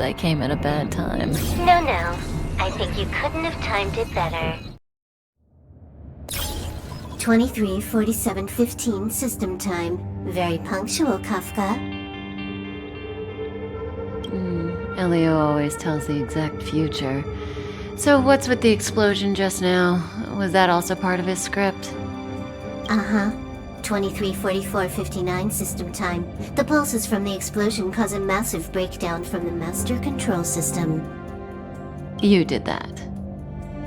I came at a bad time. No. I think you couldn't have timed it better. 23:47:15 system time. Very punctual, Kafka. Elio always tells the exact future. So what's with the explosion just now? Was that also part of his script? Uh-huh. 23:44:59 system time. The pulses from the explosion cause a massive breakdown from the master control system. You did that.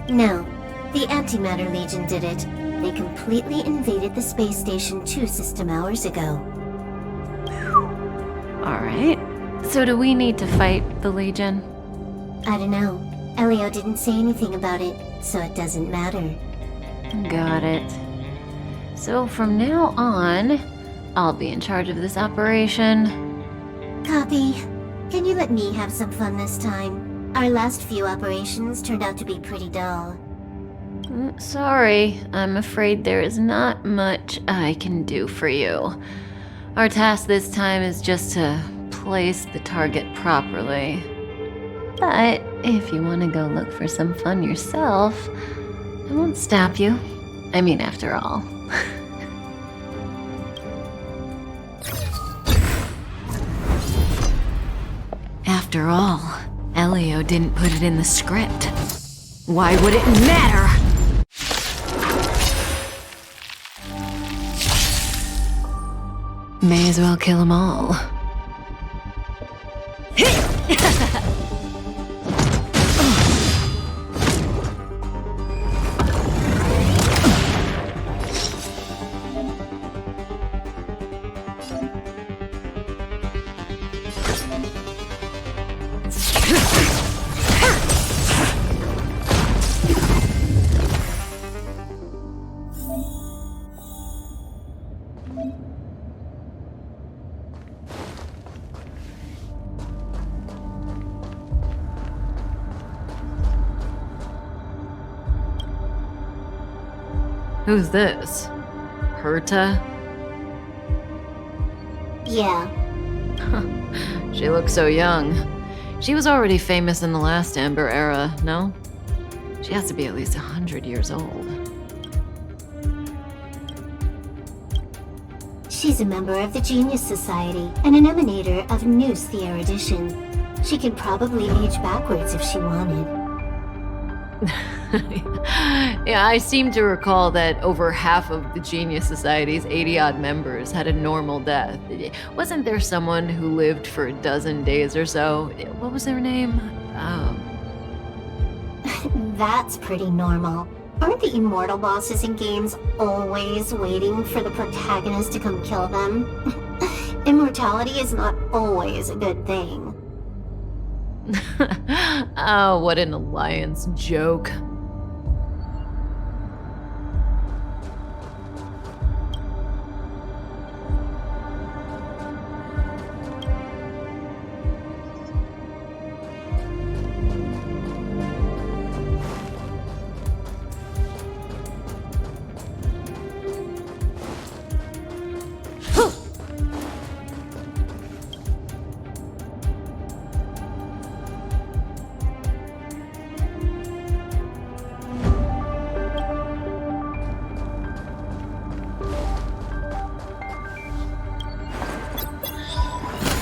No, the Antimatter Legion did it. They completely invaded the space station 2 system hours ago. Alright. So do we need to fight the Legion? I don't know. Elio didn't say anything about it, so it doesn't matter. Got it. So from now on, I'll be in charge of this operation. Copy. Can you let me have some fun this time? Our last few operations turned out to be pretty dull. Sorry, I'm afraid there is not much I can do for you. Our task this time is just to place the target properly. But if you want to go look for some fun yourself, I won't stop you. I mean, after all. After all, Elio didn't put it in the script. Why would it matter? May as well kill them all. Who's this? Herta? Yeah. She looks so young. She was already famous in the last Amber era, no? She has to be at least 100 years old. She's a member of the Genius Society and an emanator of Noose the Erudition. She could probably age backwards if she wanted. Yeah, I seem to recall that over half of the Genius Society's 80-odd members had a normal death. Wasn't there someone who lived for a dozen days or so? What was their name? That's pretty normal. Aren't the immortal bosses in games always waiting for the protagonist to come kill them? Immortality is not always a good thing. Oh, what an alliance joke.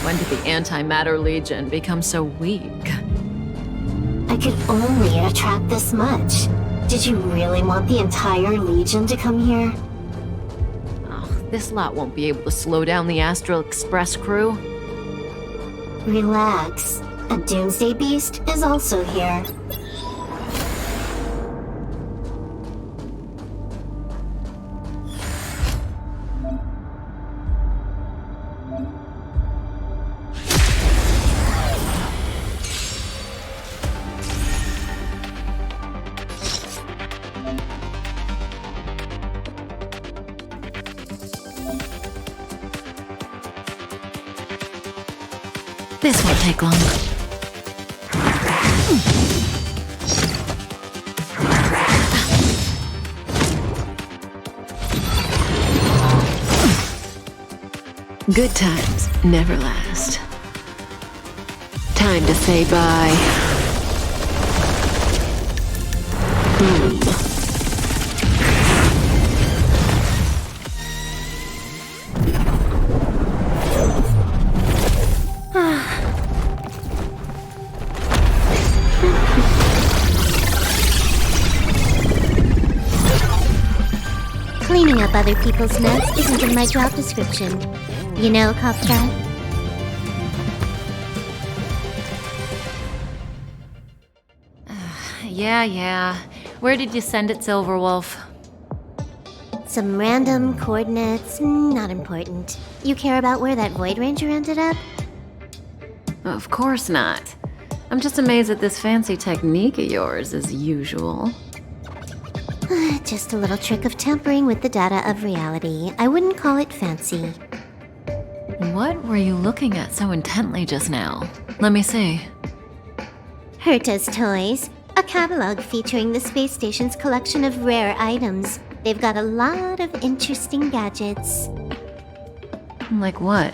When did the Antimatter Legion become so weak? I could only attract this much. Did you really want the entire Legion to come here? Oh, this lot won't be able to slow down the Astral Express crew. Relax. A Doomsday Beast is also here. This won't take long. Good times never last. Time Time to say bye. Cleaning up other people's mess isn't in my job description. You know, cop guy? Yeah. Where did you send it, Silverwolf? Some random coordinates, not important. You care about where that Void Ranger ended up? Of course not. I'm just amazed at this fancy technique of yours, as usual. Just a little trick of tampering with the data of reality. I wouldn't call it fancy. What were you looking at so intently just now? Let me see. Herta's Toys, a catalog featuring the space station's collection of rare items. They've got a lot of interesting gadgets. Like what?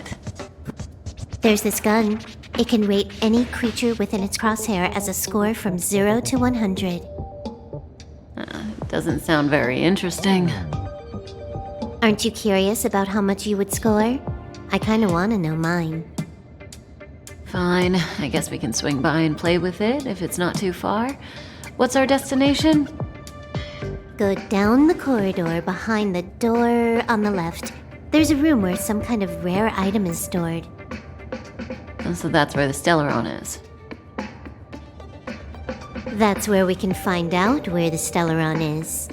There's this gun. It can rate any creature within its crosshair as a score from 0 to 100. Doesn't sound very interesting. Aren't you curious about how much you would score? I kinda wanna know mine. Fine, I guess we can swing by and play with it if it's not too far. What's our destination? Go down the corridor behind the door on the left. There's a room where some kind of rare item is stored. So that's where the Stellaron is. That's where we can find out where the Stellaron is.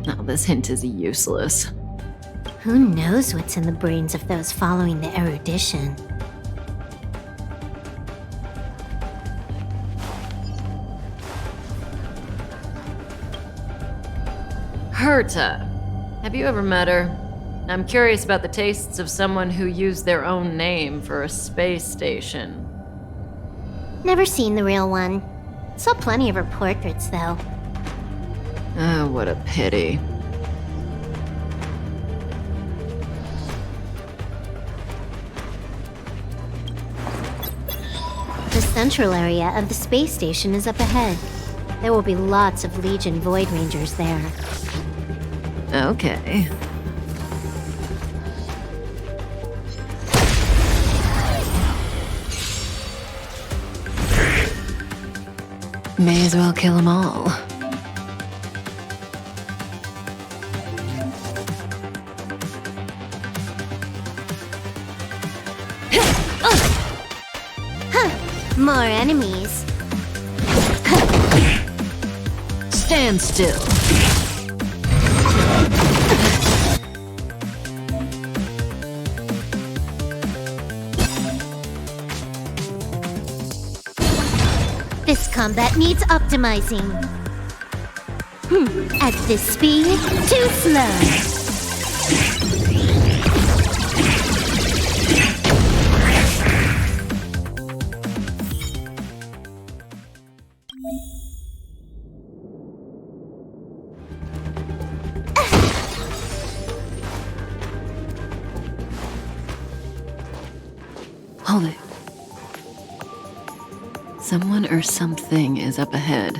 Oh, this hint is useless. Who knows what's in the brains of those following the erudition? Herta. Have you ever met her? I'm curious about the tastes of someone who used their own name for a space station. Never seen the real one. Saw plenty of her portraits, though. Oh, what a pity. The central area of the space station is up ahead. There will be lots of Legion Void Rangers there. Okay. May as well kill them all. More enemies. Stand still. This combat needs optimizing. At this speed, too slow. Hold it. Someone or something is up ahead.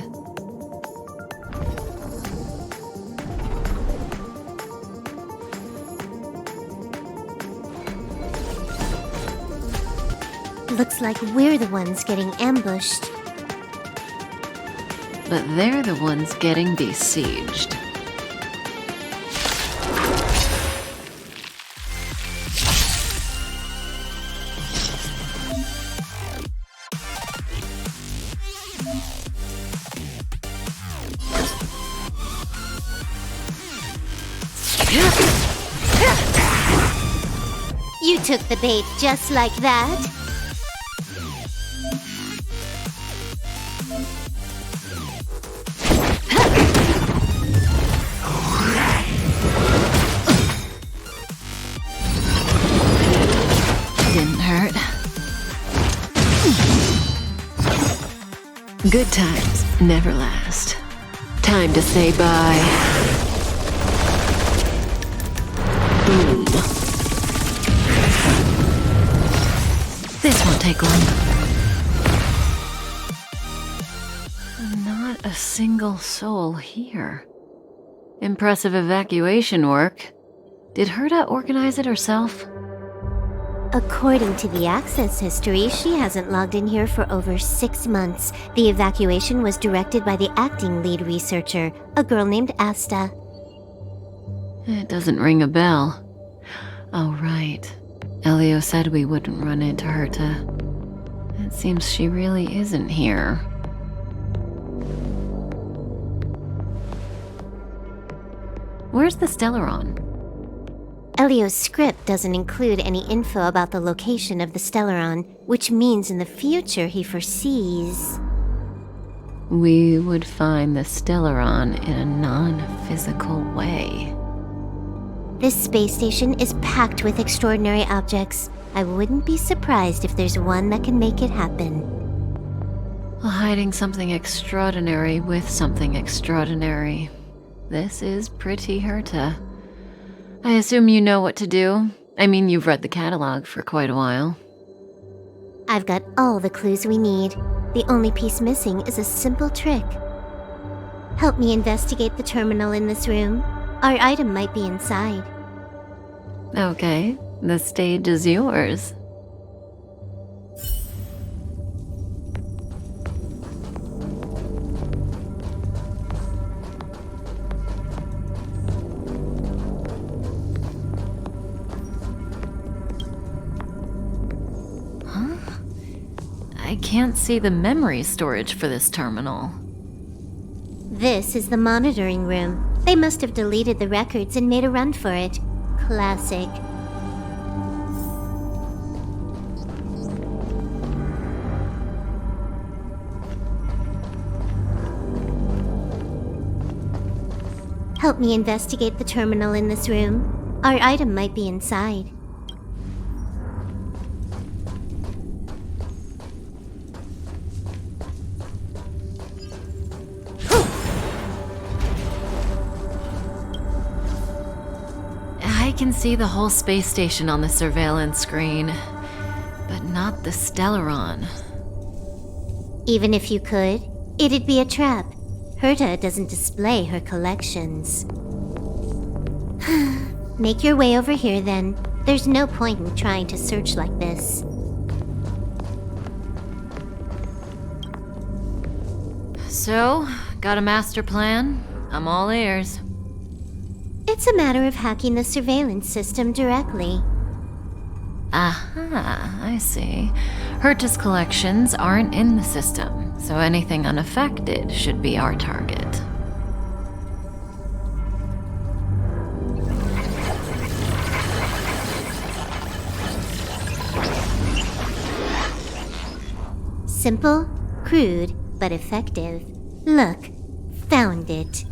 Looks like we're the ones getting ambushed. But they're the ones getting besieged. You took the bait just like that. Didn't hurt. Good times never last. Time to say bye. Boom. This won't take long. Not a single soul here. Impressive evacuation work. Did Herta organize it herself? According to the access history, she hasn't logged in here for over 6 months. The evacuation was directed by the acting lead researcher, a girl named Asta. It doesn't ring a bell. Oh, right. Elio said we wouldn't run into Herta. It seems she really isn't here. Where's the Stellaron? Elio's script doesn't include any info about the location of the Stellaron, which means in the future he foresees... We would find the Stellaron in a non-physical way. This space station is packed with extraordinary objects. I wouldn't be surprised if there's one that can make it happen. Hiding something extraordinary with something extraordinary. This is pretty Herta. I assume you know what to do. I mean, you've read the catalog for quite a while. I've got all the clues we need. The only piece missing is a simple trick. Help me investigate the terminal in this room. Our item might be inside. Okay, the stage is yours. I can't see the memory storage for this terminal. This is the monitoring room. They must have deleted the records and made a run for it. Classic. Help me investigate the terminal in this room. Our item might be inside. I can see the whole space station on the surveillance screen, but not the Stellaron. Even if you could, it'd be a trap. Herta doesn't display her collections. Make your way over here then. There's no point in trying to search like this. So, got a master plan? I'm all ears. It's a matter of hacking the surveillance system directly. Aha, I see. Herta's collections aren't in the system, so anything unaffected should be our target. Simple, crude, but effective. Look, found it.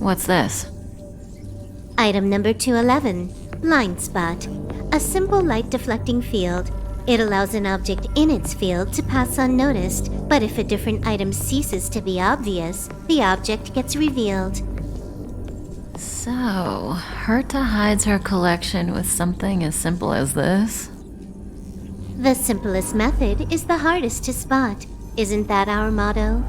What's this? Item number 211, Blind Spot. A simple light deflecting field. It allows an object in its field to pass unnoticed, but if a different item ceases to be obvious, the object gets revealed. So, Herta hides her collection with something as simple as this? The simplest method is the hardest to spot. Isn't that our motto?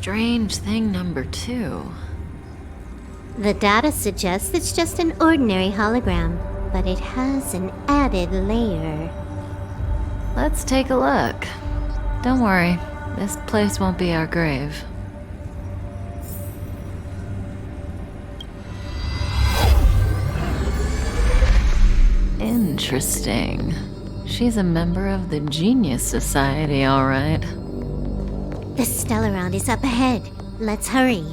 strange thing number 2. The data suggests it's just an ordinary hologram, but it has an added layer. Let's take a look. Don't worry, this place won't be our grave. Interesting. She's a member of the Genius Society, all right. The Stellaround is up ahead. Let's hurry.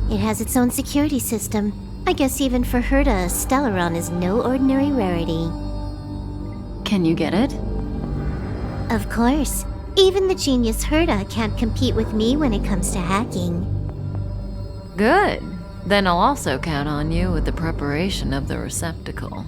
It has its own security system. I guess even for Herta, a Stellaron is no ordinary rarity. Can you get it? Of course. Even the genius Herta can't compete with me when it comes to hacking. Good. Then I'll also count on you with the preparation of the receptacle.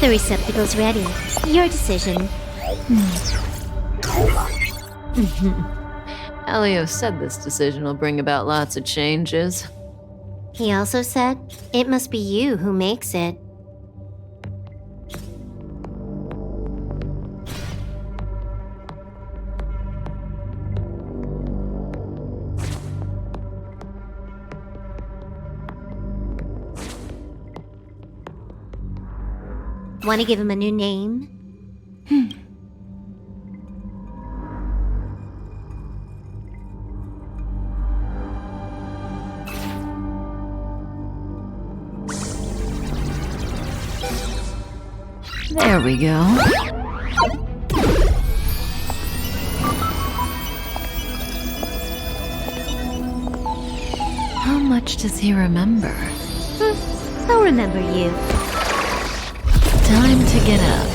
The receptacle's ready. Your decision. Elio said this decision will bring about lots of changes. He also said, it must be you who makes it. Want to give him a new name? There we go. How much does he remember? I'll remember you. Time to get up.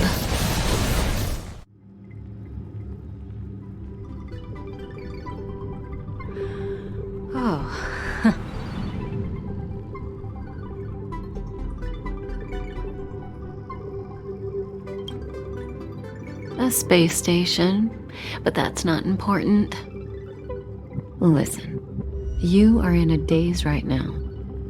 Oh. A space station, but that's not important. Listen, you are in a daze right now.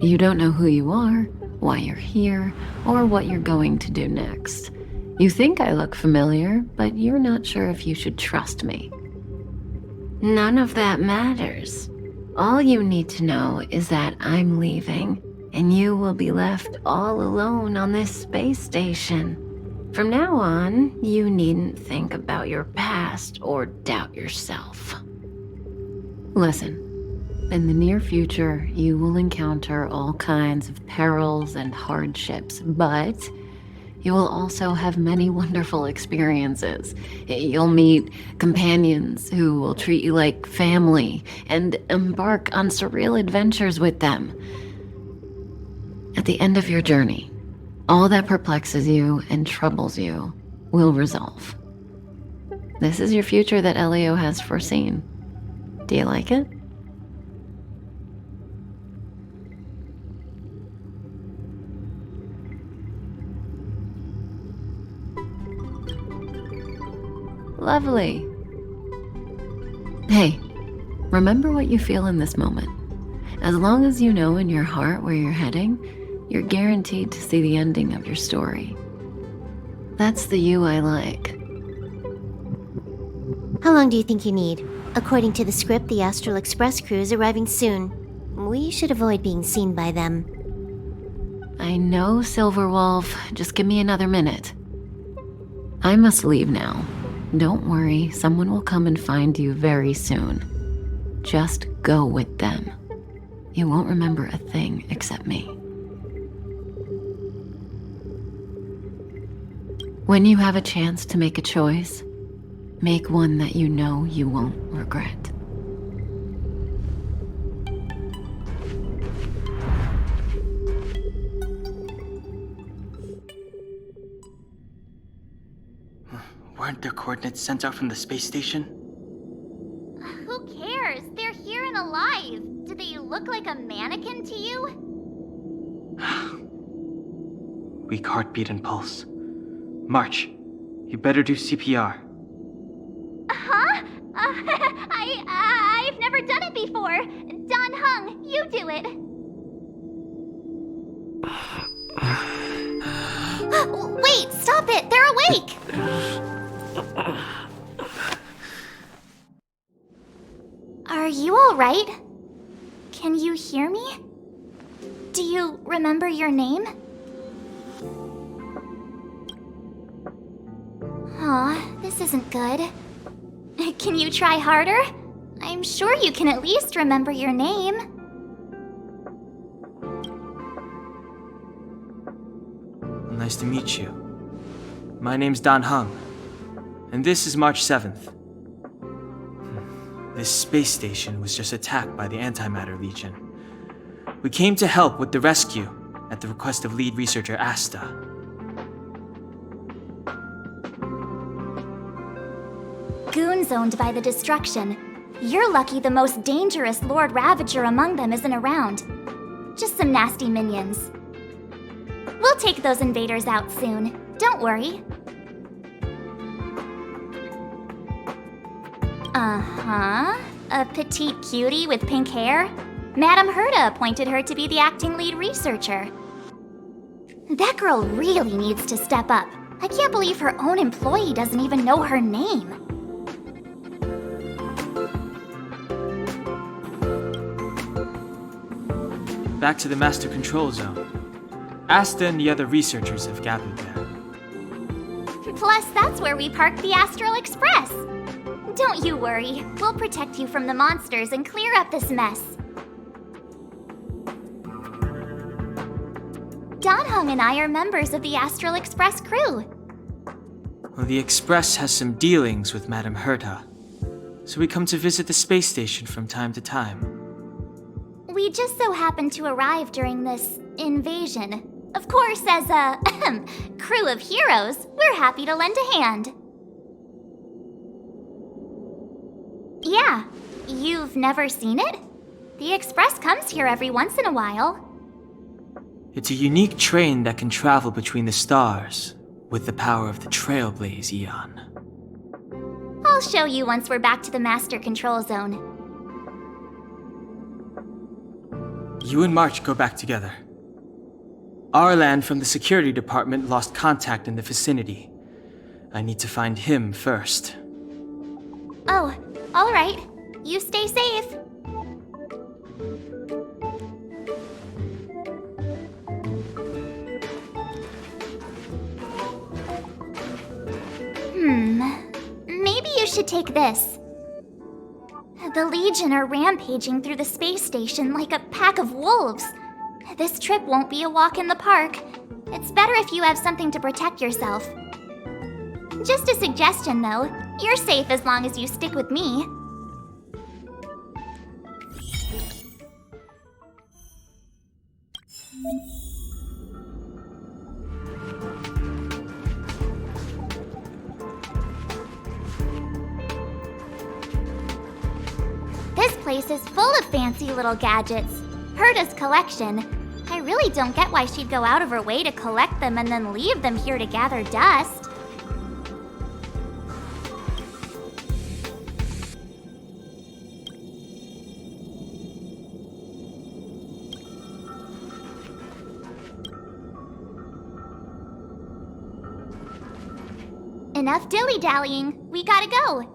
You don't know who you are, why you're here, or what you're going to do next. You think I look familiar, but you're not sure if you should trust me. None of that matters. All you need to know is that I'm leaving, and you will be left all alone on this space station. From now on, you needn't think about your past or doubt yourself. Listen. In the near future, you will encounter all kinds of perils and hardships, but you will also have many wonderful experiences. You'll meet companions who will treat you like family and embark on surreal adventures with them. At the end of your journey, all that perplexes you and troubles you will resolve. This is your future that Elio has foreseen. Do you like it? Lovely. Hey, remember what you feel in this moment. As long as you know in your heart where you're heading, you're guaranteed to see the ending of your story. That's the you I like. How long do you think you need? According to the script, the Astral Express crew is arriving soon. We should avoid being seen by them. I know, Silverwolf. Just give me another minute. I must leave now. Don't worry, someone will come and find you very soon. Just go with them. You won't remember a thing except me. When you have a chance to make a choice, make one that you know you won't regret. Weren't their coordinates sent out from the space station? Who cares? They're here and alive. Do they look like a mannequin to you? Weak heartbeat and pulse. March, you better do CPR. I've never done it before. Don Hung, you do it. Wait, stop it! They're awake! Are you alright? Can you hear me? Do you remember your name? Aw, this isn't good. Can you try harder? I'm sure you can at least remember your name. Nice to meet you. My name's Don Hung, and this is March 7th. This space station was just attacked by the Antimatter Legion. We came to help with the rescue at the request of lead researcher Asta. Goons owned by the destruction. You're lucky the most dangerous Lord Ravager among them isn't around. Just some nasty minions. We'll take those invaders out soon. Don't worry. Uh-huh. A petite cutie with pink hair? Madame Herta appointed her to be the acting lead researcher. That girl really needs to step up. I can't believe her own employee doesn't even know her name. Back to the Master Control Zone. Asta and the other researchers have gathered there. Plus, that's where we parked the Astral Express. Don't you worry. We'll protect you from the monsters and clear up this mess. Don Hung and I are members of the Astral Express crew. Well, the Express has some dealings with Madame Herta, so we come to visit the space station from time to time. We just so happened to arrive during this invasion. Of course, as a crew of heroes, we're happy to lend a hand. Yeah, you've never seen it? The Express comes here every once in a while. It's a unique train that can travel between the stars with the power of the Trailblaze Eon. I'll show you once we're back to the Master Control Zone. You and March go back together. Arlan from the security department lost contact in the vicinity. I need to find him first. Oh, all right. You stay safe. Maybe you should take this. The Legion are rampaging through the space station like a pack of wolves. This trip won't be a walk in the park. It's better if you have something to protect yourself. Just a suggestion, though. You're safe as long as you stick with me. This place is full of fancy little gadgets. Herta's collection. I really don't get why she'd go out of her way to collect them and then leave them here to gather dust. Enough dilly-dallying. We gotta go.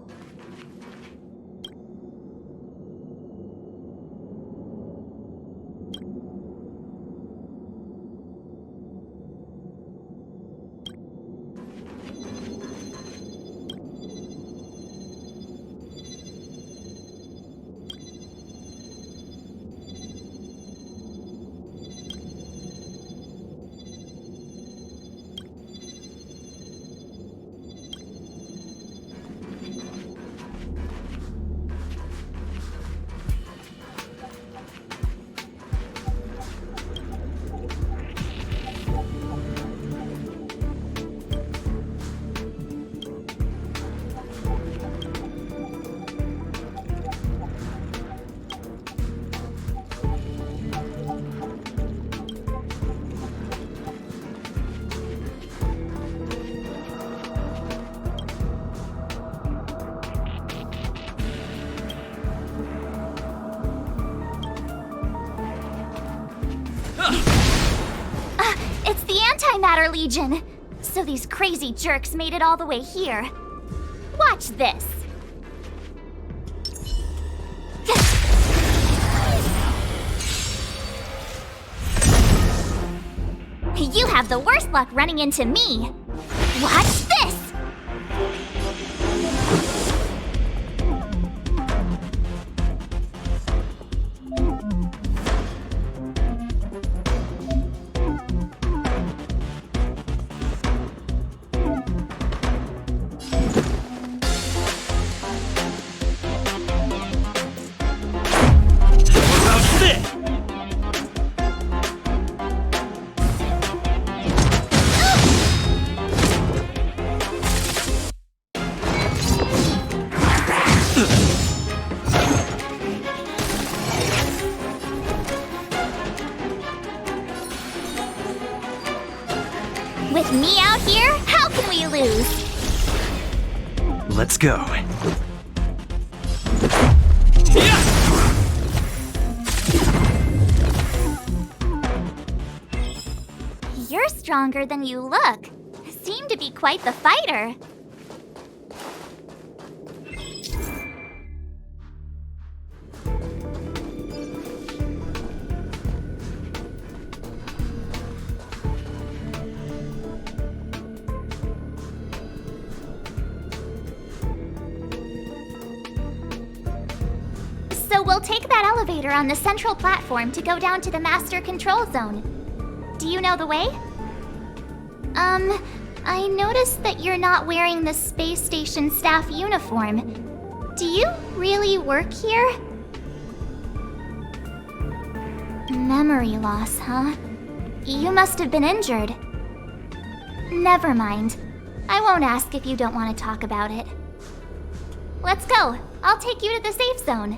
Antimatter Legion! So these crazy jerks made it all the way here. Watch this. You have the worst luck running into me. Watch this! With me out here, how can we lose? Let's go. You're stronger than you look. Seem to be quite the fighter. So we'll take that elevator on the central platform to go down to the master control zone. Do you know the way? I noticed that you're not wearing the space station staff uniform. Do you really work here? Memory loss, huh? You must have been injured. Never mind. I won't ask if you don't want to talk about it. Let's go. I'll take you to the safe zone.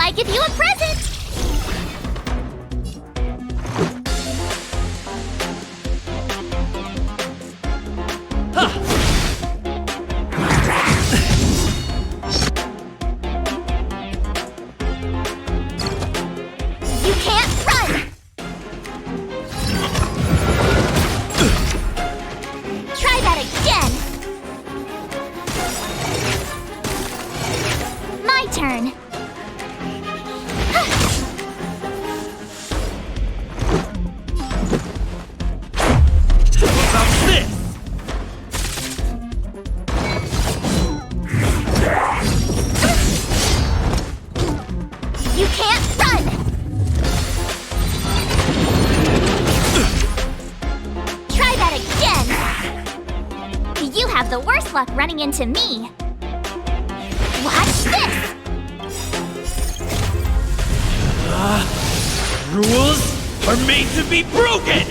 I give you a present! You can't run! Try that again! My turn! You can't run! Try that again! You have the worst luck running into me. Watch this! Rules are made to be broken!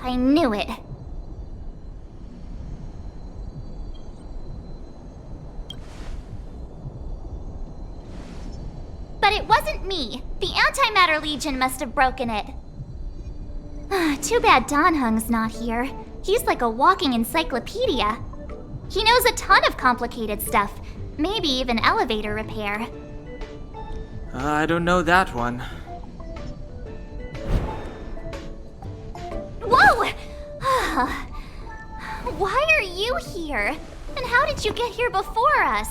I knew it. But it wasn't me. The Antimatter Legion must have broken it. Too bad Dan Hung's not here. He's like a walking encyclopedia. He knows a ton of complicated stuff. Maybe even elevator repair. I don't know that one. Whoa! Why are you here? And how did you get here before us?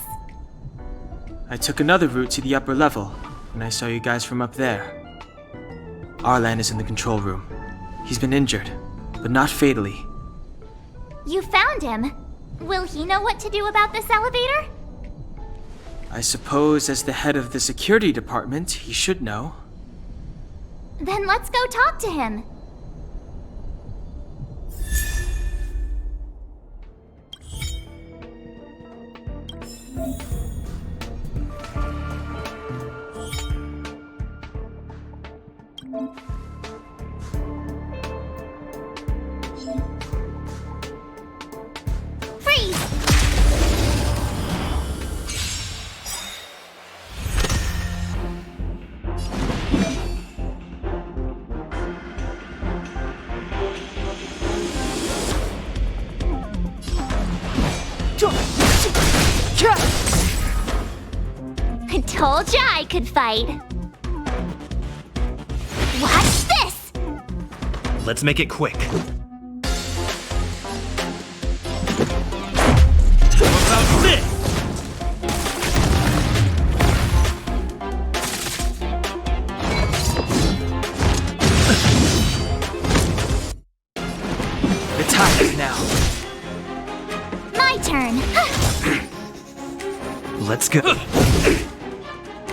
I took another route to the upper level, and I saw you guys from up there. Arlan is in the control room. He's been injured, but not fatally. You found him. Will he know what to do about this elevator? I suppose as the head of the security department, he should know. Then let's go talk to him. Freeze! I told ya I could fight. Watch this! Let's make it quick. How about this? The time is now. My turn. Let's go.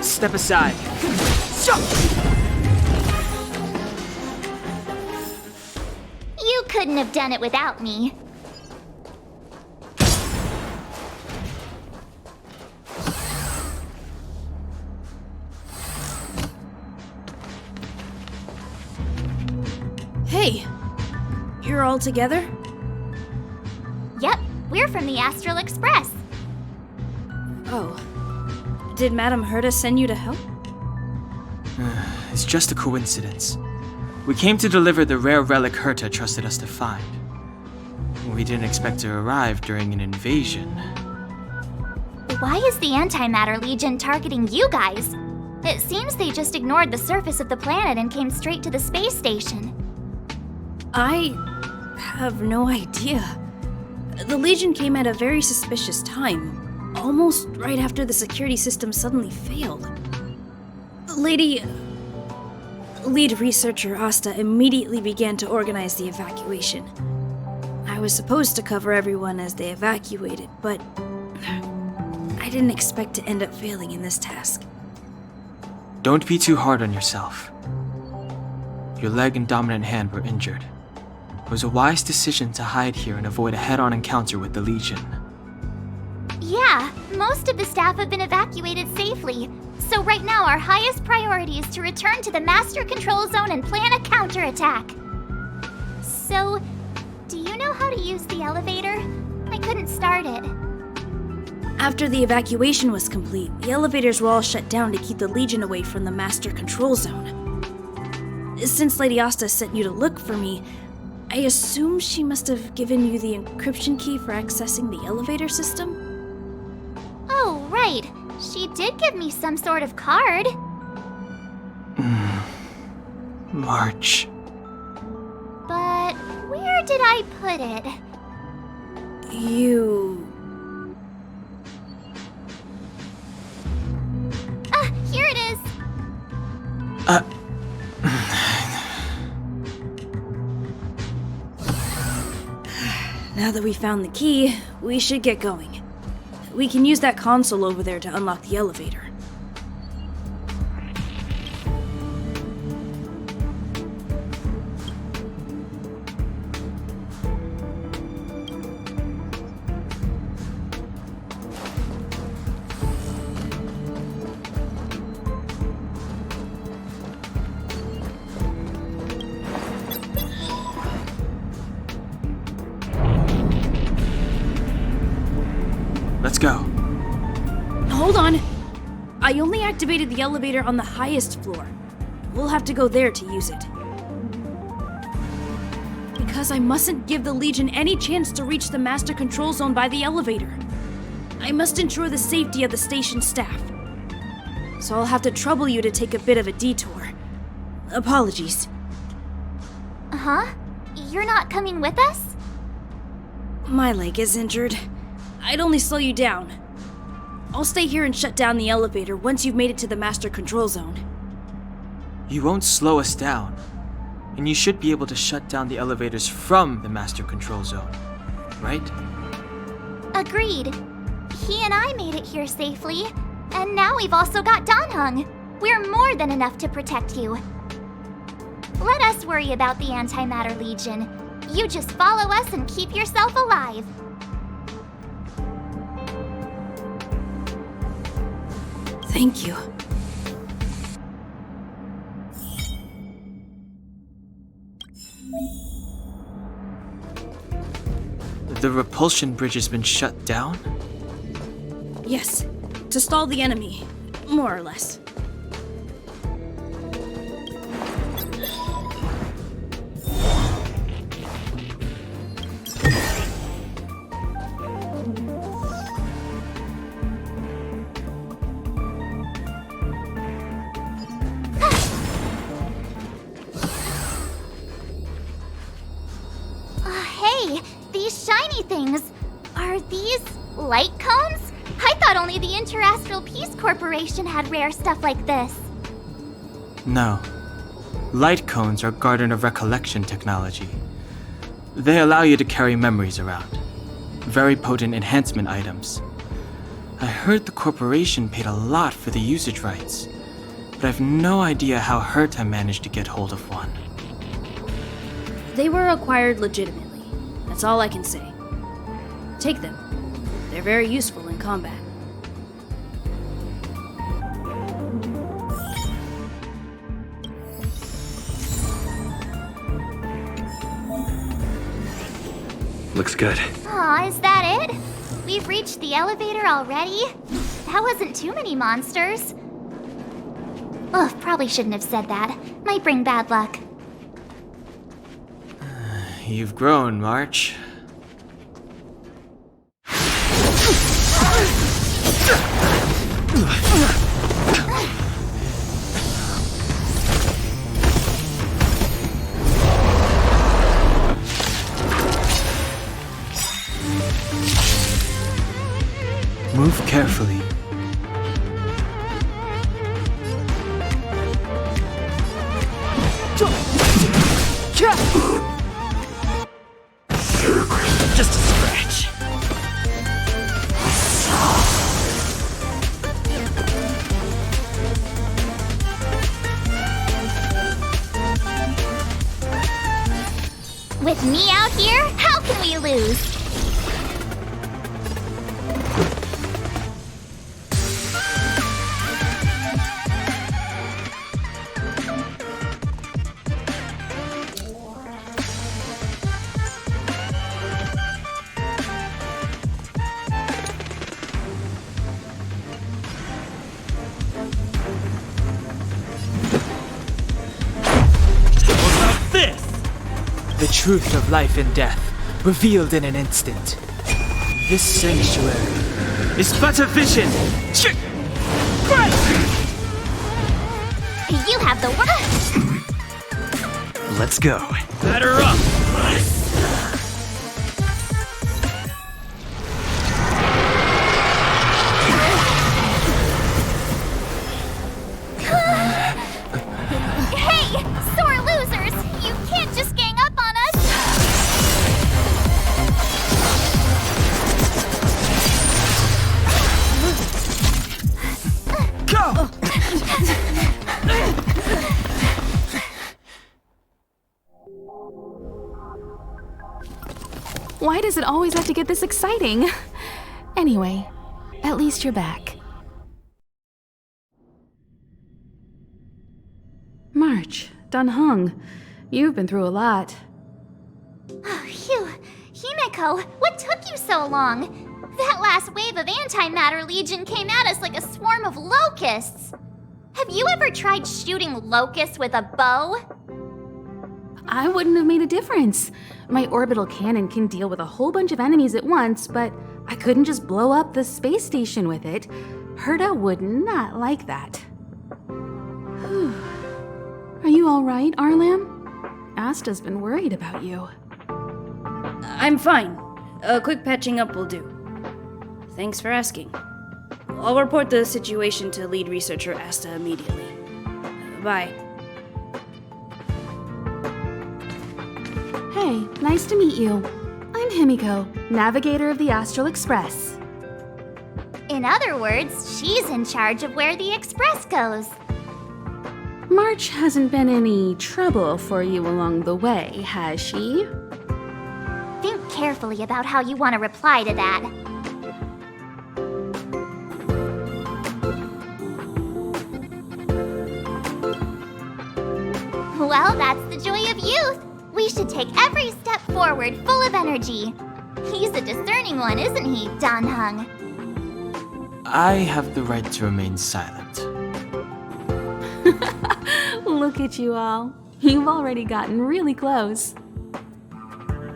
Step aside. You couldn't have done it without me. Hey, you're all together? Yep, we're from the Astral Express. Oh. Did Madame Herta send you to help? It's just a coincidence. We came to deliver the rare relic Herta trusted us to find. We didn't expect to arrive during an invasion. Why is the Antimatter Legion targeting you guys? It seems they just ignored the surface of the planet and came straight to the space station. I have no idea. The Legion came at a very suspicious time, almost right after the security system suddenly failed. Lead researcher Asta immediately began to organize the evacuation. I was supposed to cover everyone as they evacuated, but I didn't expect to end up failing in this task. Don't be too hard on yourself. Your leg and dominant hand were injured. It was a wise decision to hide here and avoid a head-on encounter with the Legion. Yeah, most of the staff have been evacuated safely. So right now our highest priority is to return to the Master Control Zone and plan a counterattack. So, do you know how to use the elevator? I couldn't start it. After the evacuation was complete, the elevators were all shut down to keep the Legion away from the Master Control Zone. Since Lady Asta sent you to look for me, I assume she must have given you the encryption key for accessing the elevator system? Oh, right. She did give me some sort of card. March. But where did I put it? Here it is. Now that we found the key, we should get going. We can use that console over there to unlock the elevator. Let's go. Hold on! I only activated the elevator on the highest floor. We'll have to go there to use it. Because I mustn't give the Legion any chance to reach the Master Control Zone by the elevator. I must ensure the safety of the station staff. So I'll have to trouble you to take a bit of a detour. Apologies. Huh? You're not coming with us? My leg is injured. I'd only slow you down. I'll stay here and shut down the elevator once you've made it to the Master Control Zone. You won't slow us down, and you should be able to shut down the elevators from the master control zone, right? Agreed. He and I made it here safely, and now we've also got Danhung. We're more than enough to protect you. Let us worry about the Antimatter Legion. You just follow us and keep yourself alive. Thank you. The repulsion bridge has been shut down? Yes, to stall the enemy, more or less. Hey, these shiny things. Are these light cones? I thought only the Interastral Peace Corporation had rare stuff like this. No. Light cones are Garden of Recollection technology. They allow you to carry memories around. Very potent enhancement items. I heard the corporation paid a lot for the usage rights, but I've no idea how Herta managed to get hold of one. They were acquired legitimately. That's all I can say. Take them. They're very useful in combat. Looks good. Aw, is that it? We've reached the elevator already? That wasn't too many monsters. Ugh, probably shouldn't have said that. Might bring bad luck. You've grown, March. Move carefully. Just a scratch. With me out here, how can we lose? What about this? The truth of life and death, revealed in an instant. This sanctuary is but a vision. You have the worst. Let's go. Batter up. Hey, sore losers! You can't just gang up on us! Go! Why does it always have to get this exciting? Anyway, at least you're back. March, Danhung, you've been through a lot. Oh, phew. Himeko, what took you so long? That last wave of Antimatter Legion came at us like a swarm of locusts. Have you ever tried shooting locusts with a bow? I wouldn't have made a difference. My orbital cannon can deal with a whole bunch of enemies at once, but I couldn't just blow up the space station with it. Herta would not like that. Whew. Are you all right, Arlam? Asta's been worried about you. I'm fine. A quick patching up will do. Thanks for asking. I'll report the situation to lead researcher Asta immediately. Bye. Hey, nice to meet you. I'm Himiko, navigator of the Astral Express. In other words, she's in charge of where the express goes. March hasn't been any trouble for you along the way, has she? Think carefully about how you want to reply to that. Well, that's the joy of youth. We should take every step forward full of energy. He's a discerning one, isn't he, Dan Hung? I have the right to remain silent. Look at you all. You've already gotten really close.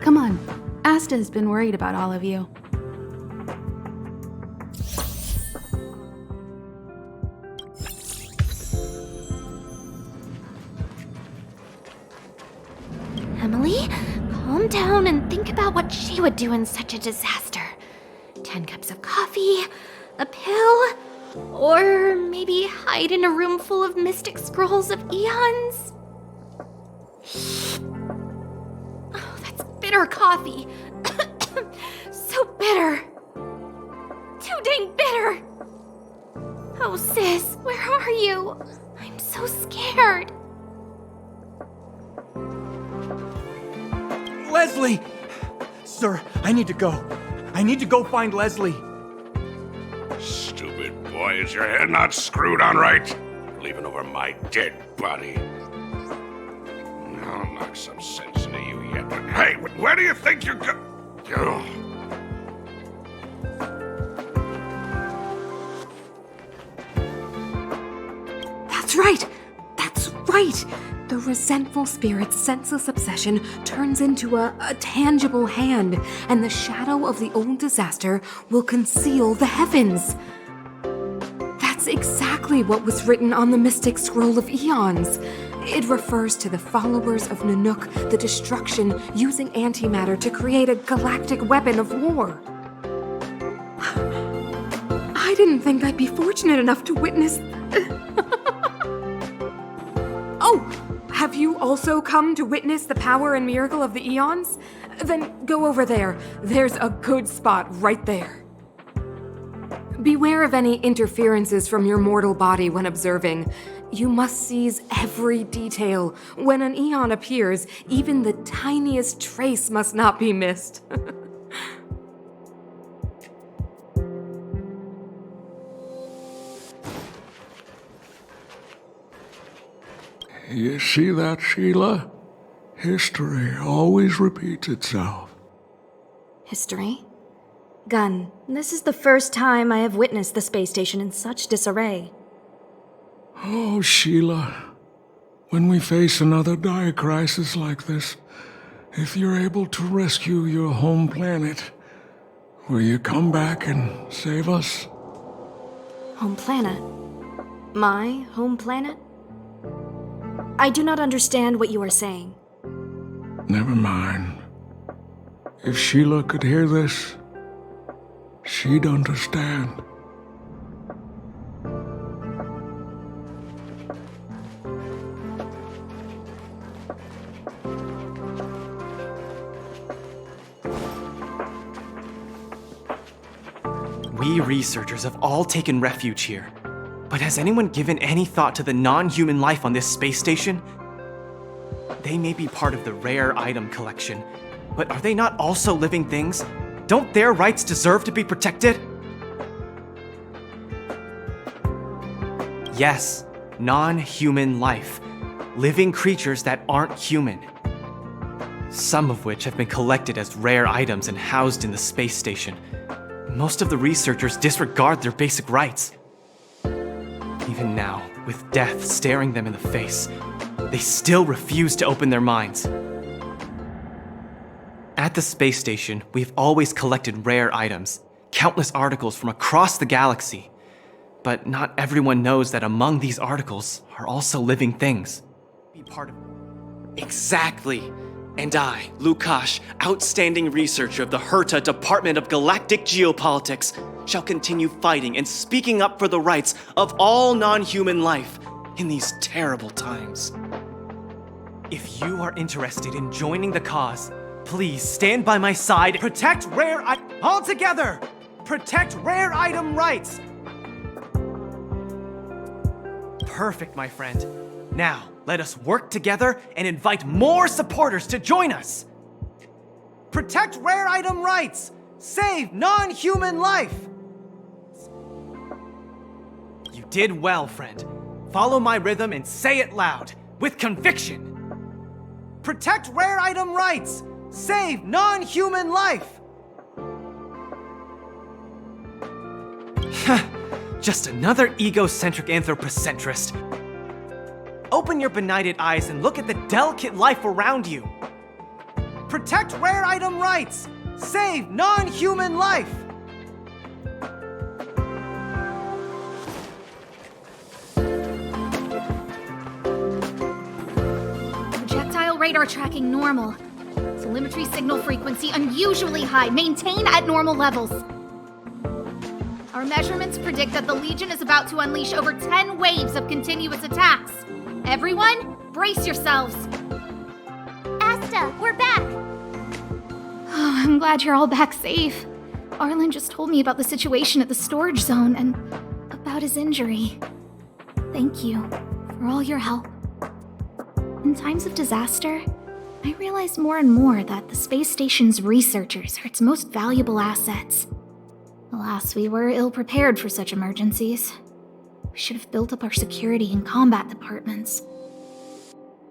Come on, Asta has been worried about all of you. Emily, calm down and think about what she would do in such a disaster. 10 cups of coffee, a pill, or maybe hide in a room full of mystic scrolls of eons? Oh, that's bitter coffee. So bitter. Too dang bitter. Oh, sis, where are you? I'm so scared. Leslie! Sir, I need to go. I need to go find Leslie. Stupid boy, is your head not screwed on right? Leaving over my dead body. I'll knock some sense into you yet, but hey, where do you think you're go? That's right! That's right! The resentful spirit's senseless obsession turns into a tangible hand, and the shadow of the old disaster will conceal the heavens. That's exactly what was written on the Mystic Scroll of Eons. It refers to the followers of Nanook, the destruction using antimatter to create a galactic weapon of war. I didn't think I'd be fortunate enough to witness... Oh! Have you also come to witness the power and miracle of the Eons? Then go over there. There's a good spot right there. Beware of any interferences from your mortal body when observing. You must seize every detail. When an Eon appears, even the tiniest trace must not be missed. You see that, Sheila? History always repeats itself. History? Gun, this is the first time I have witnessed the space station in such disarray. Oh, Sheila. When we face another dire crisis like this, if you're able to rescue your home planet, will you come back and save us? Home planet? My home planet? I do not understand what you are saying. Never mind. If Sheila could hear this, she'd understand. We researchers have all taken refuge here. But has anyone given any thought to the non-human life on this space station? They may be part of the rare item collection, but are they not also living things? Don't their rights deserve to be protected? Yes, non-human life. Living creatures that aren't human. Some of which have been collected as rare items and housed in the space station. Most of the researchers disregard their basic rights. Even now, with death staring them in the face, they still refuse to open their minds. At the space station, we've always collected rare items, countless articles from across the galaxy. But not everyone knows that among these articles are also living things. Be part of Exactly. And I, Lukash, outstanding researcher of the Herta Department of Galactic Geopolitics, shall continue fighting and speaking up for the rights of all non-human life in these terrible times. If you are interested in joining the cause, please stand by my side. Protect rare all together! Protect rare item rights! Perfect, my friend. Now, let us work together and invite more supporters to join us. Protect rare item rights! Save non-human life! You did well, friend. Follow my rhythm and say it loud, with conviction. Protect rare item rights! Save non-human life! Just another egocentric anthropocentrist. Open your benighted eyes and look at the delicate life around you. Protect rare item rights! Save non-human life! Projectile radar tracking normal. Telemetry signal frequency unusually high. Maintain at normal levels. Our measurements predict that the Legion is about to unleash over 10 waves of continuous attacks. Everyone, brace yourselves. Asta, we're back! Oh, I'm glad you're all back safe. Arlen just told me about the situation at the storage zone and about his injury. Thank you for all your help. In times of disaster, I realize more and more that the space station's researchers are its most valuable assets. Alas, we were ill-prepared for such emergencies. We should have built up our security and combat departments.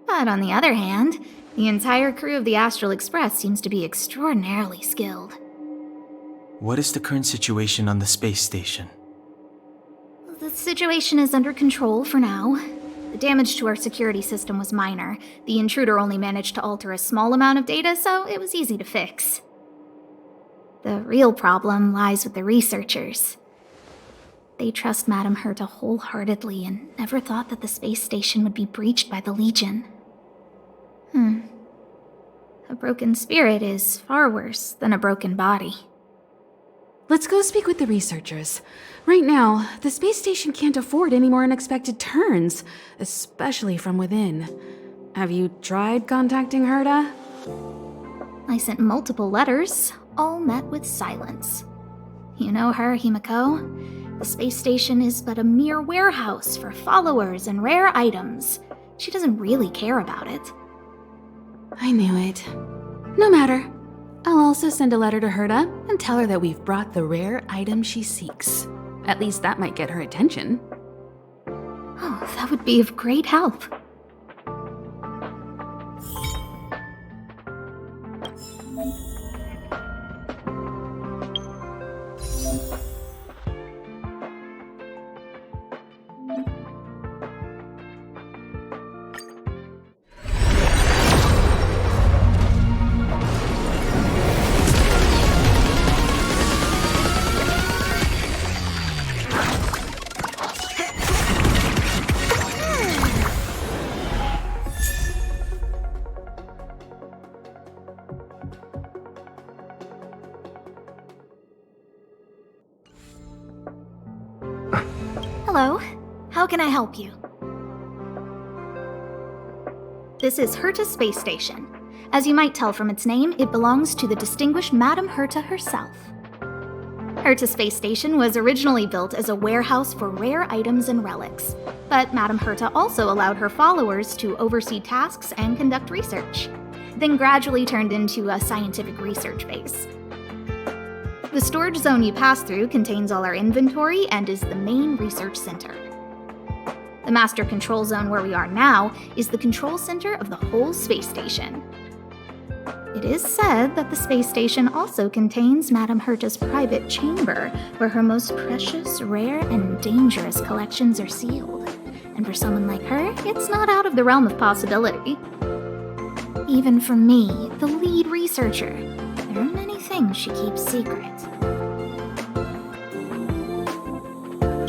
But on the other hand, the entire crew of the Astral Express seems to be extraordinarily skilled. What is the current situation on the space station? The situation is under control for now. The damage to our security system was minor. The intruder only managed to alter a small amount of data, so it was easy to fix. The real problem lies with the researchers. They trust Madame Herta wholeheartedly and never thought that the space station would be breached by the Legion. A broken spirit is far worse than a broken body. Let's go speak with the researchers. Right now, the space station can't afford any more unexpected turns, especially from within. Have you tried contacting Herta? I sent multiple letters, all met with silence. You know her, Himiko. The space station is but a mere warehouse for followers and rare items. She doesn't really care about it. I knew it. No matter. I'll also send a letter to Herta and tell her that we've brought the rare item she seeks. At least that might get her attention. Oh, that would be of great help. Hello, how can I help you? This is Herta Space Station. As you might tell from its name, it belongs to the distinguished Madame Herta herself. Herta Space Station was originally built as a warehouse for rare items and relics, but Madame Herta also allowed her followers to oversee tasks and conduct research, then gradually turned into a scientific research base. The storage zone you pass through contains all our inventory and is the main research center. The master control zone where we are now is the control center of the whole space station. It is said that the space station also contains Madame Herta's private chamber, where her most precious, rare, and dangerous collections are sealed. And for someone like her, it's not out of the realm of possibility. Even for me, the lead researcher, there are many things she keeps secret.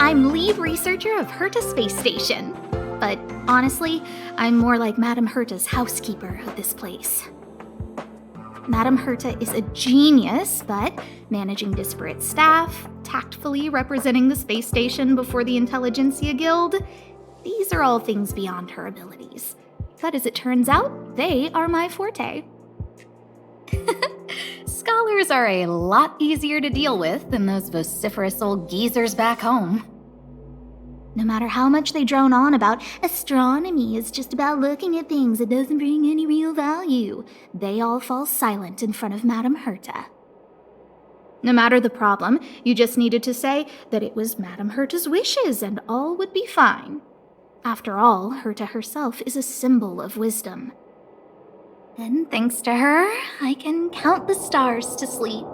I'm lead researcher of Herta Space Station, but honestly, I'm more like Madame Herta's housekeeper of this place. Madame Herta is a genius, but managing disparate staff, tactfully representing the space station before the Intelligentsia Guild, these are all things beyond her abilities. But as it turns out, they are my forte. Scholars are a lot easier to deal with than those vociferous old geezers back home. No matter how much they drone on about astronomy is just about looking at things that doesn't bring any real value, they all fall silent in front of Madame Herta. No matter the problem, you just needed to say that it was Madame Herta's wishes and all would be fine. After all, Herta herself is a symbol of wisdom. And thanks to her, I can count the stars to sleep.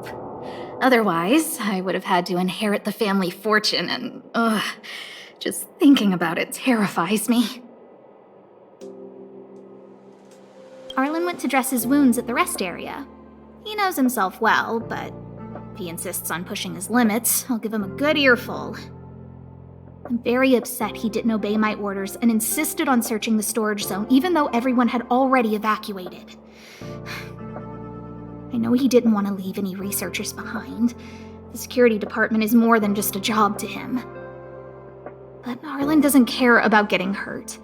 Otherwise, I would have had to inherit the family fortune and, just thinking about it terrifies me. Arlen went to dress his wounds at the rest area. He knows himself well, but if he insists on pushing his limits, I'll give him a good earful. I'm very upset he didn't obey my orders and insisted on searching the storage zone even though everyone had already evacuated. I know he didn't want to leave any researchers behind. The security department is more than just a job to him. But Arlen doesn't care about getting hurt.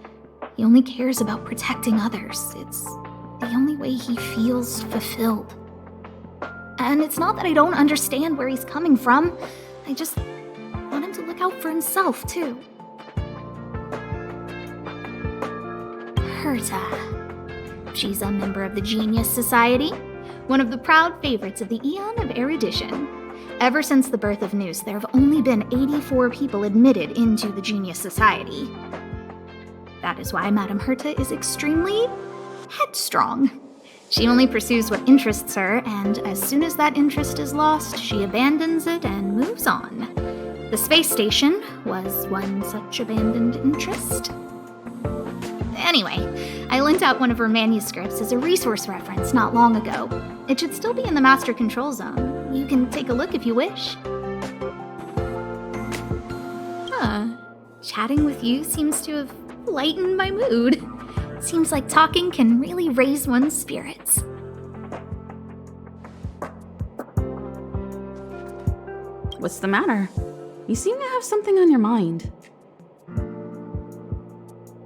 He only cares about protecting others. It's the only way he feels fulfilled. And it's not that I don't understand where he's coming from. I just want him to look out for himself, too. Herta. She's a member of the Genius Society, one of the proud favorites of the Eon of Erudition. Ever since the birth of Noose, there have only been 84 people admitted into the Genius Society. That is why Madame Herta is extremely headstrong. She only pursues what interests her, and as soon as that interest is lost, she abandons it and moves on. The space station was one such abandoned interest. Anyway, I lent out one of her manuscripts as a resource reference not long ago. It should still be in the master control zone. You can take a look if you wish. Chatting with you seems to have lightened my mood. Seems like talking can really raise one's spirits. What's the matter? You seem to have something on your mind.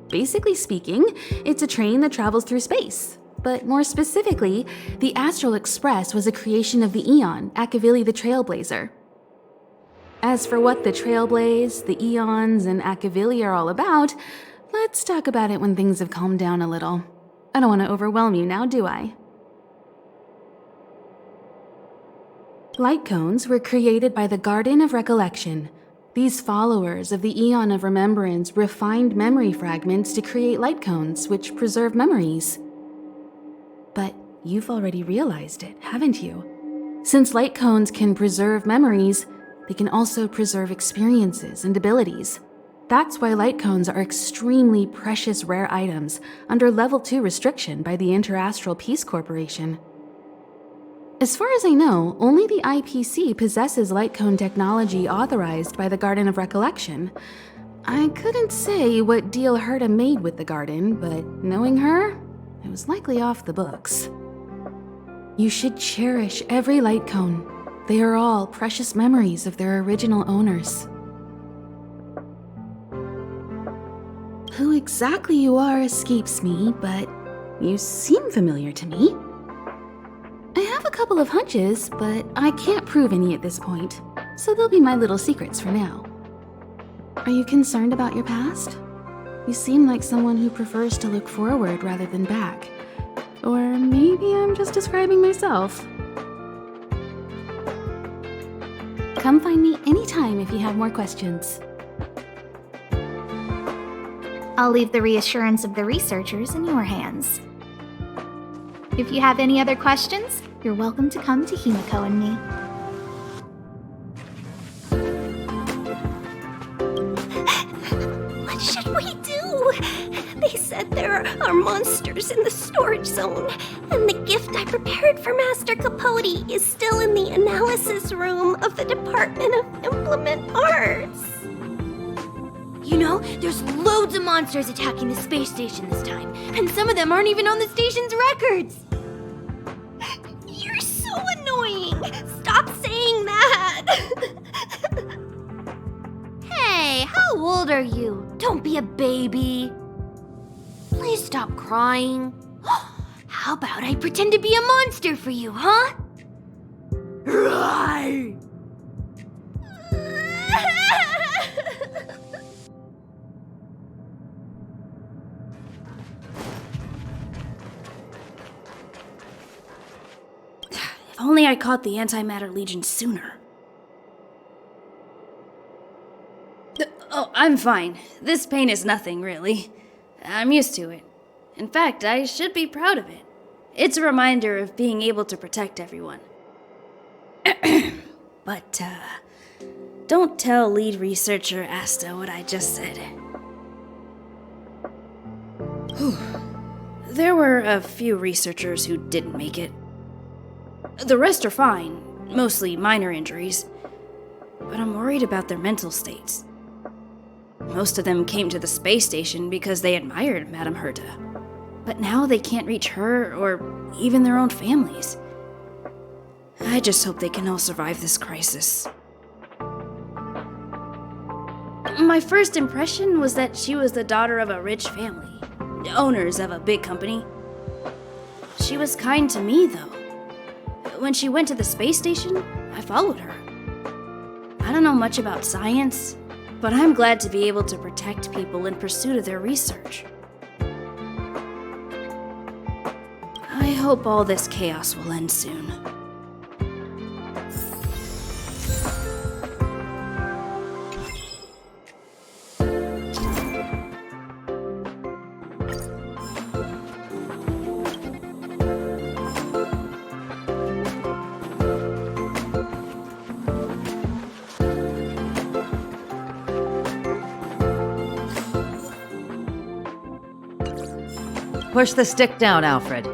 Basically speaking, it's a train that travels through space. But more specifically, the Astral Express was a creation of the Eon, Akavili the Trailblazer. As for what the Trailblaze, the Eons, and Akavili are all about, let's talk about it when things have calmed down a little. I don't want to overwhelm you now, do I? Light cones were created by the Garden of Recollection. These followers of the Eon of Remembrance refined memory fragments to create light cones, which preserve memories. But you've already realized it, haven't you? Since light cones can preserve memories, they can also preserve experiences and abilities. That's why light cones are extremely precious rare items under Level 2 restriction by the Interastral Peace Corporation. As far as I know, only the IPC possesses light cone technology authorized by the Garden of Recollection. I couldn't say what deal Herta made with the Garden, but knowing her, it was likely off the books. You should cherish every light cone. They are all precious memories of their original owners. Who exactly you are escapes me, but you seem familiar to me. I have a couple of hunches, but I can't prove any at this point, so they'll be my little secrets for now. Are you concerned about your past? You seem like someone who prefers to look forward rather than back. Or maybe I'm just describing myself. Come find me anytime if you have more questions. I'll leave the reassurance of the researchers in your hands. If you have any other questions, you're welcome to come to Himiko and me. What should we do? They said there are monsters in the storage zone, and the gift I prepared for Master Capote is still in the analysis room of the Department of Implement Arts. You know, there's loads of monsters attacking the space station this time, and some of them aren't even on the station's records. You're so annoying! Stop saying that! Hey, how old are you? Don't be a baby. Please stop crying? How about I pretend to be a monster for you, huh? Roar! If only I caught the Antimatter Legion sooner. Oh, I'm fine. This pain is nothing, really. I'm used to it. In fact, I should be proud of it. It's a reminder of being able to protect everyone. But, don't tell lead researcher Asta what I just said. Whew. There were a few researchers who didn't make it. The rest are fine, mostly minor injuries. But I'm worried about their mental states. Most of them came to the space station because they admired Madame Herta. But now they can't reach her or even their own families. I just hope they can all survive this crisis. My first impression was that she was the daughter of a rich family, owners of a big company. She was kind to me, though. When she went to the space station, I followed her. I don't know much about science, but I'm glad to be able to protect people in pursuit of their research. I hope all this chaos will end soon. Push the stick down, Alfred.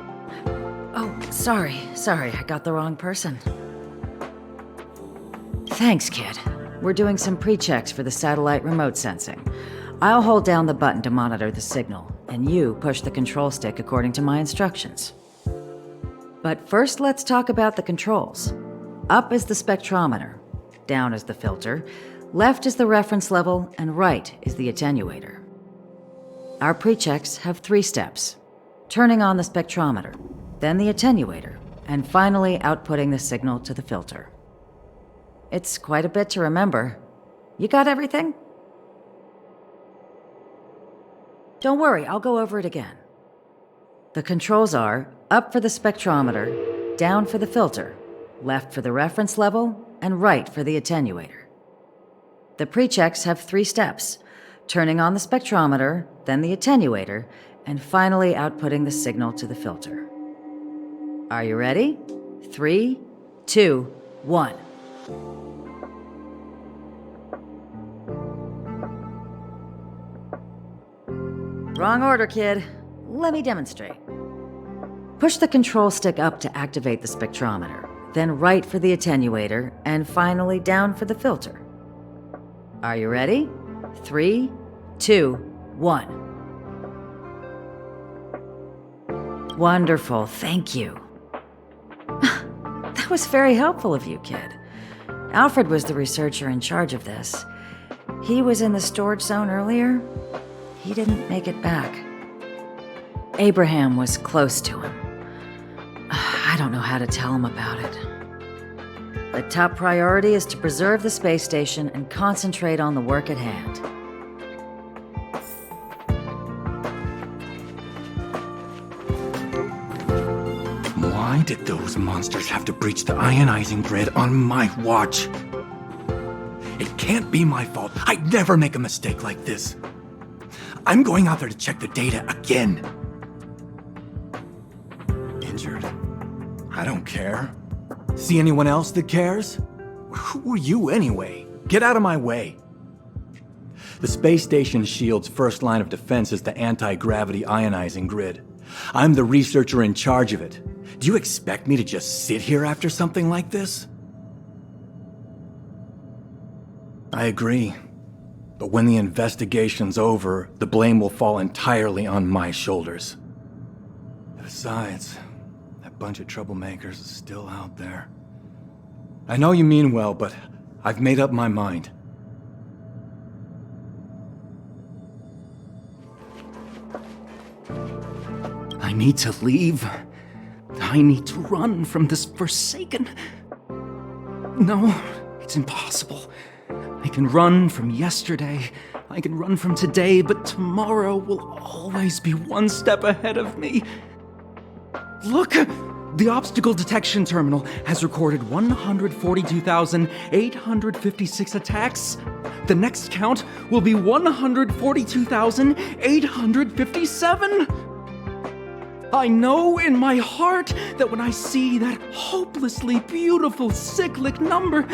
Oh, sorry, I got the wrong person. Thanks, kid. We're doing some pre-checks for the satellite remote sensing. I'll hold down the button to monitor the signal, and you push the control stick according to my instructions. But first, let's talk about the controls. Up is the spectrometer, down is the filter, left is the reference level, and right is the attenuator. Our pre-checks have 3 steps. Turning on the spectrometer, then the attenuator, and finally outputting the signal to the filter. It's quite a bit to remember. You got everything? Don't worry, I'll go over it again. The controls are up for the spectrometer, down for the filter, left for the reference level, and right for the attenuator. The pre-checks have 3 steps. Turning on the spectrometer, then the attenuator, and finally outputting the signal to the filter. Are you ready? 3, 2, 1. Wrong order, kid. Let me demonstrate. Push the control stick up to activate the spectrometer, then right for the attenuator, and finally down for the filter. Are you ready? 3, 2, 1. Wonderful, thank you. That was very helpful of you, kid. Alfred was the researcher in charge of this. He was in the storage zone earlier. He didn't make it back. Abraham was close to him. I don't know how to tell him about it. The top priority is to preserve the space station and concentrate on the work at hand. Why did those monsters have to breach the ionizing grid on my watch? It can't be my fault. I'd never make a mistake like this. I'm going out there to check the data again. Injured? I don't care. See anyone else that cares? Who are you anyway? Get out of my way. The space station shield's first line of defense is the anti-gravity ionizing grid. I'm the researcher in charge of it. Do you expect me to just sit here after something like this? I agree. But when the investigation's over, the blame will fall entirely on my shoulders. Besides, that bunch of troublemakers is still out there. I know you mean well, but I've made up my mind. me to leave? I need to run from this forsaken... No, it's impossible. I can run from yesterday, I can run from today, but tomorrow will always be one step ahead of me. Look! The obstacle detection terminal has recorded 142,856 attacks. The next count will be 142,857. I know in my heart that when I see that hopelessly beautiful cyclic number,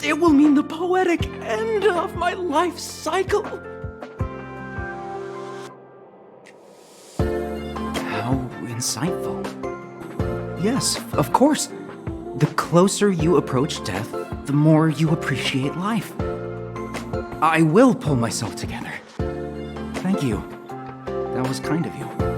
it will mean the poetic end of my life cycle. How insightful. Yes, of course. The closer you approach death, the more you appreciate life. I will pull myself together. Thank you. That was kind of you.